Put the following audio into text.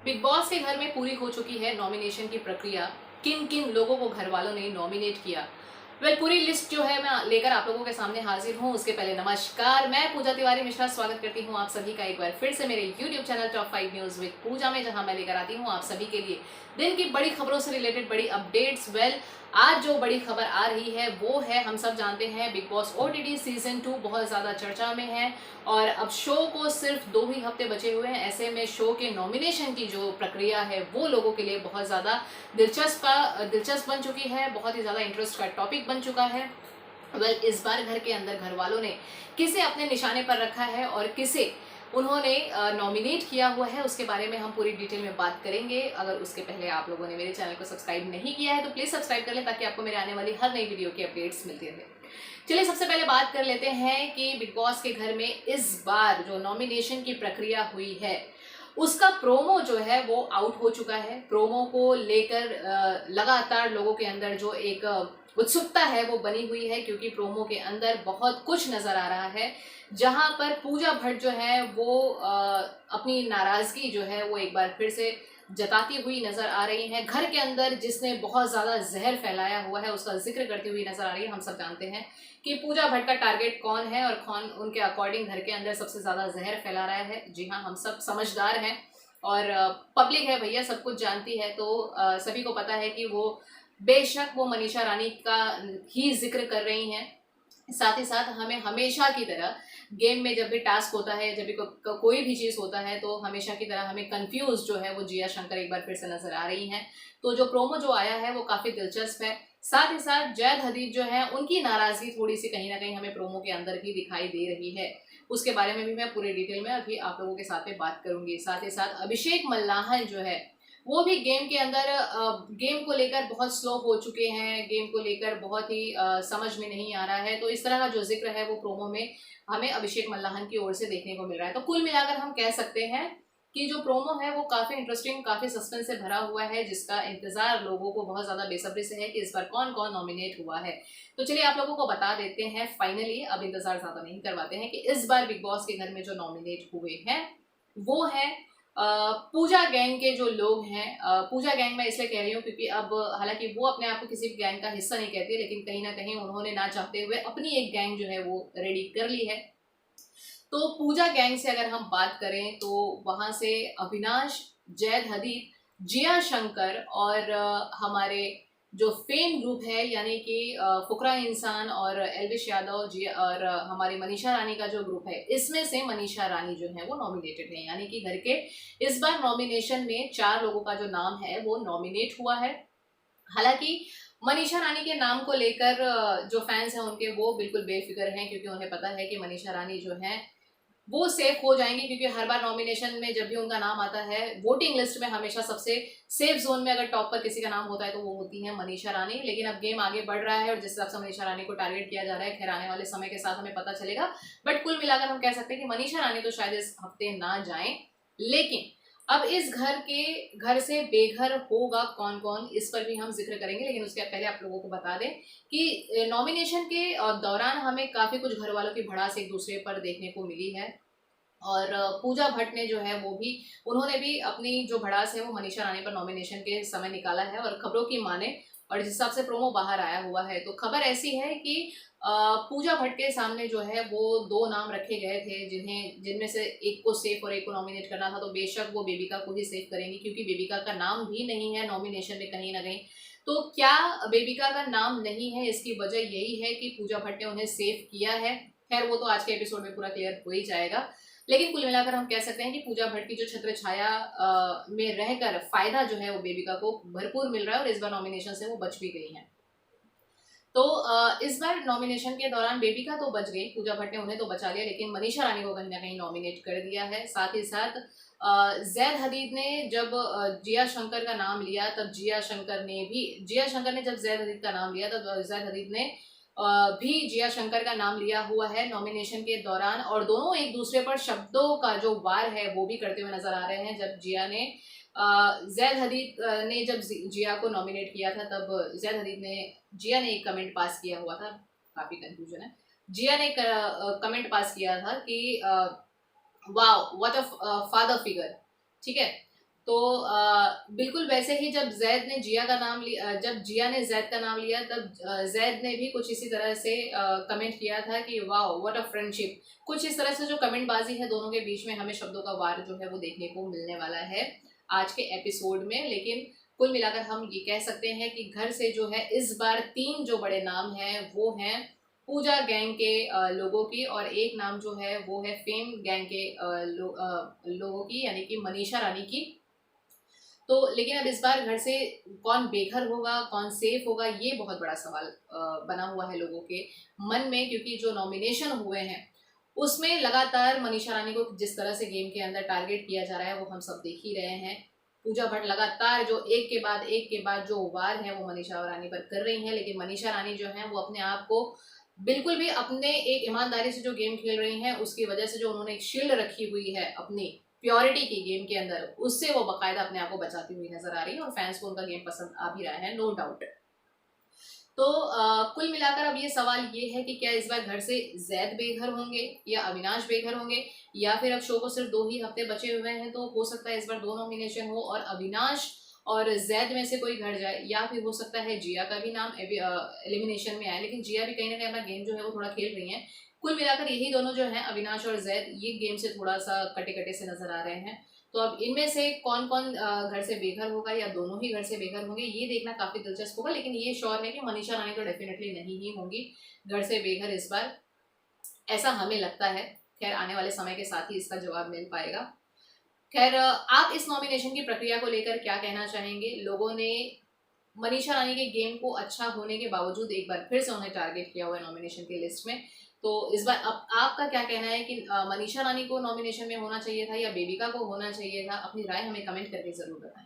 Big boss के घर में पूरी हो चुकी है नॉमिनेशन की प्रक्रिया। किन किन लोगों को घर वालों ने नॉमिनेट किया, पूरी लिस्ट जो है मैं लेकर आप लोगों के सामने हाजिर हूँ। उसके पहले नमस्कार, मैं पूजा तिवारी मिश्रा स्वागत करती हूँ आप सभी का एक बार फिर से मेरे YouTube channel top 5 news with Pooja में, जहां मैं लेकर आती हूँ आप सभी के लिए दिन की बड़ी खबरों से रिलेटेड बड़ी अपडेट्स। आज जो बड़ी खबर आ रही है वो है, हम सब जानते हैं बिग बॉस ओटीटी सीजन 2 बहुत ज्यादा चर्चा में है और अब शो को सिर्फ 2 ही हफ्ते बचे हुए हैं। ऐसे में शो के नॉमिनेशन की जो प्रक्रिया है वो लोगों के लिए बहुत ज्यादा दिलचस्प बन चुकी है, बहुत ही ज्यादा इंटरेस्ट का टॉपिक बन चुका है। इस बार घर के अंदर घर वालों ने किसे अपने निशाने पर रखा है और किसे उन्होंने नॉमिनेट किया हुआ है, उसके बारे में हम पूरी डिटेल में बात करेंगे। अगर उसके पहले आप लोगों ने मेरे चैनल को सब्सक्राइब नहीं किया है तो प्लीज सब्सक्राइब कर लें ताकि आपको मेरे आने वाली हर नई वीडियो की अपडेट्स मिलती रहे। चलिए सबसे पहले बात कर लेते हैं कि बिग बॉस के घर में इस बार जो नॉमिनेशन की प्रक्रिया हुई है उसका प्रोमो जो है वो आउट हो चुका है। प्रोमो को लेकर लगातार लोगों के अंदर जो एक उत्सुकता है वो बनी हुई है, क्योंकि प्रोमो के अंदर बहुत कुछ नजर आ रहा है जहां पर पूजा भट्ट जो है वो अपनी नाराजगी जो है वो एक बार फिर से जताती हुई नजर आ रही हैं। घर के अंदर जिसने बहुत ज्यादा जहर फैलाया हुआ है उसका जिक्र करती हुई नजर आ रही है। हम सब जानते हैं कि पूजा भट्ट का टारगेट कौन है और कौन उनके अकॉर्डिंग घर के अंदर सबसे ज्यादा जहर फैला रहा है। जी हाँ, हम सब समझदार हैं और पब्लिक है भैया, सब कुछ जानती है। तो सभी को पता है कि वो बेशक वो मनीषा रानी का ही जिक्र कर रही हैं। साथ ही साथ हमें हमेशा की तरह गेम में जब भी टास्क होता है, जब भी कोई भी चीज़ होता है तो हमेशा की तरह हमें कंफ्यूज जो है वो जिया शंकर एक बार फिर से नजर आ रही हैं। तो जो प्रोमो जो आया है वो काफ़ी दिलचस्प है। साथ ही साथ जैद हदीद जो है उनकी नाराजगी थोड़ी सी कहीं ना कहीं हमें प्रोमो के अंदर भी दिखाई दे रही है। उसके बारे में भी मैं पूरे डिटेल में अभी आप लोगों के साथ में बात करूंगी। साथ ही साथ अभिषेक मल्लाहन जो है वो भी गेम के अंदर गेम को लेकर बहुत स्लो हो चुके हैं, गेम को लेकर बहुत ही समझ में नहीं आ रहा है। तो इस तरह का जो जिक्र है वो प्रोमो में हमें अभिषेक मल्लाहन की ओर से देखने को मिल रहा है। तो कुल मिलाकर हम कह सकते हैं कि जो प्रोमो है वो काफी इंटरेस्टिंग, काफी सस्पेंस से भरा हुआ है, जिसका इंतजार लोगों को बहुत ज्यादा बेसब्री से है कि इस बार कौन कौन नॉमिनेट हुआ है। तो चलिए आप लोगों को बता देते हैं फाइनली, अब इंतजार ज्यादा नहीं करवाते हैं, कि इस बार बिग बॉस के घर में जो नॉमिनेट हुए हैं वो है पूजा गैंग के जो लोग हैं। पूजा गैंग मैं इसलिए कह रही हूँ क्योंकि अब हालांकि वो अपने आप को किसी भी गैंग का हिस्सा नहीं कहती, लेकिन कहीं ना कहीं उन्होंने ना चाहते हुए अपनी एक गैंग जो है वो रेडी कर ली है। तो पूजा गैंग से अगर हम बात करें तो वहां से अविनाश, जैद हदीद, जिया शंकर और हमारे जो फेम ग्रुप है यानी कि फुकरा इंसान और एल्विश यादव जी और हमारी मनीषा रानी का जो ग्रुप है, इसमें से मनीषा रानी जो है वो नॉमिनेटेड है। यानी कि घर के इस बार नॉमिनेशन में 4 लोगों का जो नाम है वो नॉमिनेट हुआ है। हालांकि मनीषा रानी के नाम को लेकर जो फैंस हैं उनके वो बिल्कुल बेफिक्र हैं, क्योंकि उन्हें पता है कि मनीषा रानी जो है वो सेफ हो जाएंगी, क्योंकि हर बार नॉमिनेशन में जब भी उनका नाम आता है वोटिंग लिस्ट में हमेशा सबसे सेफ जोन में अगर टॉप पर किसी का नाम होता है तो वो होती है मनीषा रानी। लेकिन अब गेम आगे बढ़ रहा है और जिस हिसाब से मनीषा रानी को टारगेट किया जा रहा है, खैर आने वाले समय के साथ हमें पता चलेगा। बट कुल मिलाकर हम कह सकते हैं कि मनीषा रानी तो शायद इस हफ्ते ना जाए। लेकिन अब इस घर से बेघर होगा कौन कौन, इस पर भी हम जिक्र करेंगे। लेकिन उसके पहले आप लोगों को बता दें कि नॉमिनेशन के दौरान हमें काफी कुछ घर वालों की भड़ास एक दूसरे पर देखने को मिली है और पूजा भट्ट ने जो है वो भी, उन्होंने भी अपनी जो भड़ास है वो मनीषा रानी पर नॉमिनेशन के समय निकाला है। और खबरों की माने और जिस हिसाब से प्रोमो बाहर आया हुआ है तो खबर ऐसी है कि पूजा भट्ट के सामने जो है वो 2 नाम रखे गए थे जिनमें से एक को सेफ और एक को नॉमिनेट करना था। तो बेशक वो बेबिका को ही सेफ करेंगी, क्योंकि बेबिका का नाम भी नहीं है नॉमिनेशन में कहीं ना कहीं। तो क्या बेबिका का नाम नहीं है, इसकी वजह यही है कि पूजा भट्ट ने उन्हें सेफ किया है। खैर वो तो आज के एपिसोड में पूरा क्लियर हो ही जाएगा। लेकिन कुल मिलाकर हम कह सकते हैं कि पूजा भट्ट की जो छत्र छाया में रहकर फायदा जो है वो बेबिका को भरपूर मिल रहा है और इस बार नॉमिनेशन से वो बच भी गई हैं। तो इस बार नॉमिनेशन के दौरान बेबिका तो बच गई, पूजा भट्ट ने उन्हें तो बचा लिया, लेकिन मनीषा रानी को कहीं ना कहीं नॉमिनेट कर दिया है। साथ ही साथ जैद हदीद ने जब जिया शंकर का नाम लिया तब जिया शंकर ने जब जैद हदीद का नाम लिया तब जैद हदीद ने भी जिया शंकर का नाम लिया हुआ है नॉमिनेशन के दौरान। और दोनों एक दूसरे पर शब्दों का जो वार है वो भी करते हुए नजर आ रहे हैं। जब जैद हदीद ने जब जिया को नॉमिनेट किया था तब जिया ने एक कमेंट पास किया हुआ था, काफी कंफ्यूजन है। जिया ने कमेंट पास किया था कि wow what a father figure, ठीक है। तो बिल्कुल वैसे ही जब जैद ने जिया का नाम लिया, जब जिया ने जैद का नाम लिया, तब जैद ने भी कुछ इसी तरह से कमेंट किया था कि वाह व्हाट अ फ्रेंडशिप। कुछ इस तरह से जो कमेंट बाजी है दोनों के बीच में, हमें शब्दों का वार जो है वो देखने को मिलने वाला है आज के एपिसोड में। लेकिन कुल मिलाकर हम ये कह सकते हैं कि घर से जो है इस बार 3 जो बड़े नाम हैं वो हैं पूजा गैंग के लोगों की, और एक नाम जो है वो है फेम गैंग के लोगों की, यानी कि मनीषा रानी की। तो लेकिन अब इस बार घर से कौन बेघर होगा, कौन सेफ होगा, ये बहुत बड़ा सवाल बना हुआ है लोगों के मन में, क्योंकि जो नॉमिनेशन हुए हैं उसमें लगातार मनीषा रानी को जिस तरह से गेम के अंदर टारगेट किया जा रहा है वो हम सब देख ही रहे हैं। पूजा भट्ट लगातार जो एक के बाद जो वार है वो मनीषा रानी पर कर रही हैं, लेकिन मनीषा रानी जो है वो अपने आप को बिल्कुल भी अपने एक ईमानदारी से जो गेम खेल रही हैं उसकी वजह से, जो उन्होंने एक शील्ड रखी हुई है अपनी प्योरिटी की गेम के अंदर, उससे वो बाकायदा अपने आप को बचाती हुई नजर आ रही है और फैंस को उनका गेम पसंद आ भी रहा है, नो डाउट। तो कुल मिलाकर अब ये सवाल ये है कि क्या इस बार घर से जैद बेघर होंगे या अविनाश बेघर होंगे, या फिर अब शो को सिर्फ 2 ही हफ्ते बचे हुए हैं तो हो सकता है इस बार 2 नॉमिनेशन हो और अविनाश और जैद में से कोई घर जाए, या फिर हो सकता है जिया का भी नाम एलिमिनेशन में आए। लेकिन जिया भी कहीं ना कहीं अपना गेम जो है वो थोड़ा खेल रही है। कुल मिलाकर यही दोनों जो हैं अविनाश और जैद, ये गेम से थोड़ा सा कटे कटे से नजर आ रहे हैं। तो अब इनमें से कौन कौन घर से बेघर होगा या दोनों ही घर से बेघर होंगे, ये देखना काफी दिलचस्प होगा। लेकिन ये श्योर है कि मनीषा रानी तो डेफिनेटली नहीं ही होंगी घर से बेघर इस बार, ऐसा हमें लगता है। खैर आने वाले समय के साथ ही इसका जवाब मिल पाएगा। खैर आप इस नॉमिनेशन की प्रक्रिया को लेकर क्या कहना चाहेंगे? लोगों ने मनीषा रानी के गेम को अच्छा होने के बावजूद एक बार फिर से उन्हें टारगेट किया हुआ है नॉमिनेशन की लिस्ट में। तो इस बार अब आपका क्या कहना है कि मनीषा रानी को नॉमिनेशन में होना चाहिए था या बेबिका को होना चाहिए था? अपनी राय हमें कमेंट करके जरूर बताएं।